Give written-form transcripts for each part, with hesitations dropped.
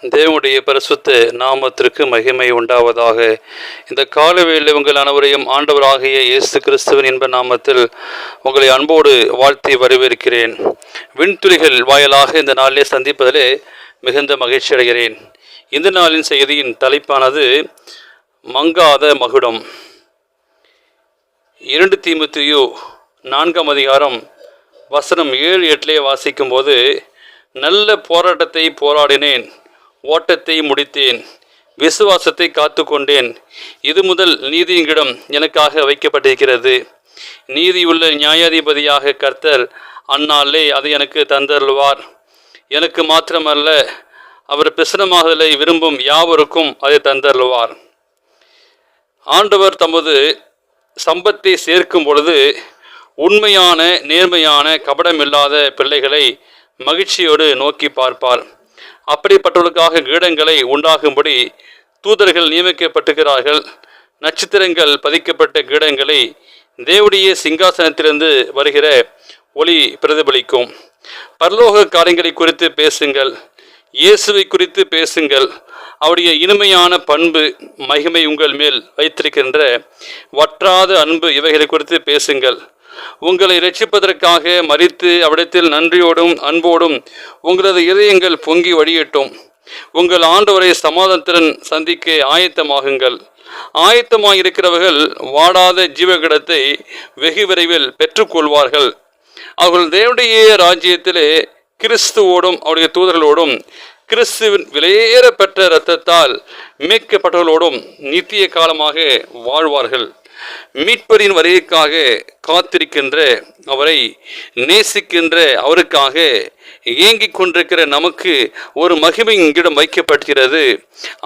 தேவனுடைய பரிசுத்த நாமத்திற்கு மகிமை உண்டாவதாக. இந்த காலவேளையில் உங்கள் அனைவரையும் ஆண்டவராகிய இயேசு கிறிஸ்துவின் இன்ப நாமத்தில் உங்களை அன்போடு வாழ்த்தி வரவேற்கிறேன். விண்துளிகள் வாயிலாக இந்த நாளிலே சந்திப்பதிலே மிகுந்த மகிழ்ச்சி அடைகிறேன். இந்த நாளின் செய்தியின் தலைப்பானது மங்காத மகுடம். 2 தீமோத்தேயு 4ஆம் அதிகாரம் வசனம் 7-8 வாசிக்கும் போது, நல்ல போராட்டத்தை போராடினேன், ஓட்டத்தை முடித்தேன், விசுவாசத்தை காத்து கொண்டேன். இது முதல் நீதியிடம் எனக்காக வைக்கப்பட்டிருக்கிறது. நீதியுள்ள நியாயாதிபதியாக கர்த்தர் அந்நாளே அதை எனக்கு தந்தருள்வார். எனக்கு மாத்திரமல்ல, அவர் பிரசனமாகலை விரும்பும் யாவருக்கும் அதை தந்தருள்வார். ஆண்டவர் தமது சம்பத்தை சேர்க்கும் பொழுது உண்மையான, நேர்மையான, கபடமில்லாத பிள்ளைகளை மகிழ்ச்சியோடு நோக்கி பார்ப்பார். அப்படிப்பட்டவர்களுக்காக கீடங்களை உண்டாகும்படி தூதர்கள் நியமிக்கப்பட்டிருக்கிறார்கள். நட்சத்திரங்கள் பதிக்கப்பட்ட கீடங்களை தேவனுடைய சிங்காசனத்திலிருந்து வருகிற ஒளி பிரதிபலிக்கும். பரலோக காரியங்களை குறித்து பேசுங்கள், இயேசுவை குறித்து பேசுங்கள். அவருடைய இனிமையான பண்பு, மகிமை, உங்கள் மேல் வைத்திருக்கின்ற வற்றாத அன்பு, இவைகளை குறித்து பேசுங்கள். உங்களை இரட்சிப்பதற்காக மரித்து அவ்விடத்தில் நன்றியோடும் அன்போடும் உங்களது இதயங்கள் பொங்கி வழியட்டும். உங்கள் ஆண்டவரை சமாதானத்துடன் சந்திக்க ஆயத்தமாகுங்கள். ஆயத்தமாயிருக்கிறவர்கள் வாடாத ஜீவகிடத்தை வெகு விரைவில் பெற்றுக்கொள்வார்கள். அவர்கள் தேவனுடைய ராஜ்யத்திலே கிறிஸ்துவோடும் அவருடைய தூதர்களோடும் கிறிஸ்துவின் விலையேற பெற்ற இரத்தத்தால் மீட்கப்பட்டவர்களோடும் நித்திய காலமாக வாழ்வார்கள். மீட்பரின் வருகைக்காக காத்திருக்கின்ற, அவரை நேசிக்கின்ற, அவருக்காக ஏங்கிக் கொண்டிருக்கிற நமக்கு ஒரு மகிமை இங்கிடம் வைக்கப்பட்டிருக்கிறது.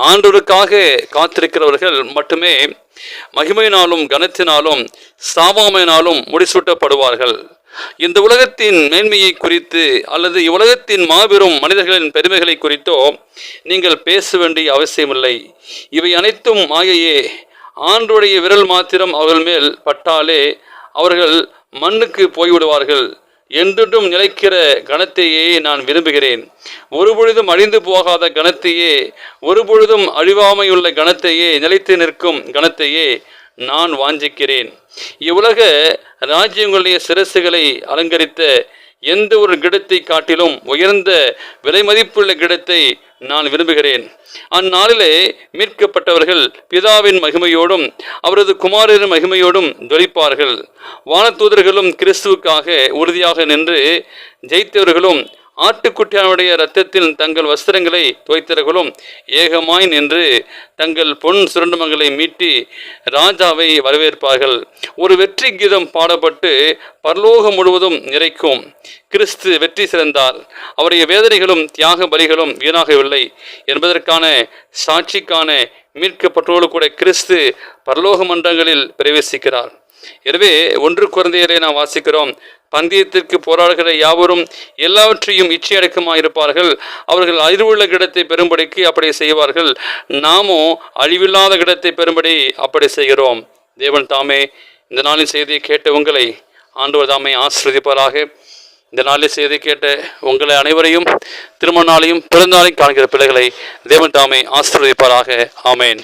ஆண்டவருக்காக காத்திருக்கிறவர்கள் மட்டுமே மகிமையினாலும் கனத்தினாலும் சாவாமையினாலும் முடிசூட்டப்படுவார்கள். இந்த உலகத்தின் மேன்மையை குறித்து அல்லது இவ்வுலகத்தின் மாபெரும் மனிதர்களின் பெருமைகளை குறித்தோ நீங்கள் பேச வேண்டிய அவசியமில்லை. இவை அனைத்தும் மாயையே. ஆண்டவருடைய விரல் மாத்திரம் அவர்கள் மேல் பட்டாலே அவர்கள் மண்ணுக்கு போய்விடுவார்கள். என்றும் நிலைக்கிற கனத்தையே நான் விரும்புகிறேன். ஒருபொழுதும் அழிந்து போகாத கனத்தையே, ஒருபொழுதும் அழிவாமையுள்ள கனத்தையே, நிலைத்து நிற்கும் கனத்தையே நான் வாஞ்சிக்கிறேன். இவ்வுலக ராஜ்யங்களுடைய சிரசுகளை அலங்கரித்த எந்த ஒரு கிடத்தை காட்டிலும் உயர்ந்த விலை மதிப்புள்ள கிடத்தை நான் விரும்புகிறேன். அந்நாளிலே மீட்கப்பட்டவர்கள் பிதாவின் மகிமையோடும் அவரது குமாரரின் மகிமையோடும் ஜொலிப்பார்கள். வானதூதர்களும் கிறிஸ்துவுக்காக உறுதியாக நின்று ஜெயித்தவர்களும் ஆட்டுக்குட்டியானுடைய இரத்தத்தில் தங்கள் வஸ்திரங்களை துவைத்தவர்களும் ஏகமாய் நின்று தங்கள் பொன் சுரண்டமங்களை மீட்டி ராஜாவை வரவேற்பார்கள். ஒரு வெற்றி கீதம் பாடப்பட்டு பரலோகம் முழுவதும் நிறைக்கும். கிறிஸ்து வெற்றி சிறந்தார், அவருடைய வேதனைகளும் தியாக பலிகளும் வீணாகவில்லை என்பதற்கான சாட்சிக்கான மீட்கப்பட்டோடு கூட கிறிஸ்து பரலோக மன்றங்களில் பிரவேசிக்கிறார். எனவே 1 கொரிந்தியரை நாம் வாசிக்கிறோம். பந்தயத்திற்கு போராடுகிற யாவரும் எல்லாவற்றையும் இச்சையடக்கமாயிருப்பார்கள். அவர்கள் அழிவுள்ள கிடத்தை பெறும்படிக்கு அப்படி செய்வார்கள். நாமோ அழிவில்லாத கிடத்தை பெறும்படி அப்படி செய்கிறோம். தேவன் தாமே இந்த நாளின் செய்தியை கேட்ட உங்களை ஆண்டவர் தாமே ஆசீர்வதிப்பாராக. இந்த நாளில் செய்தி கேட்ட உங்களை அனைவரையும் திருமண நாளையும் பிறந்த நாளையும் காண்கிற பிள்ளைகளை தேவன் தாமே ஆசீர்வதிப்பாராக. ஆமேன்.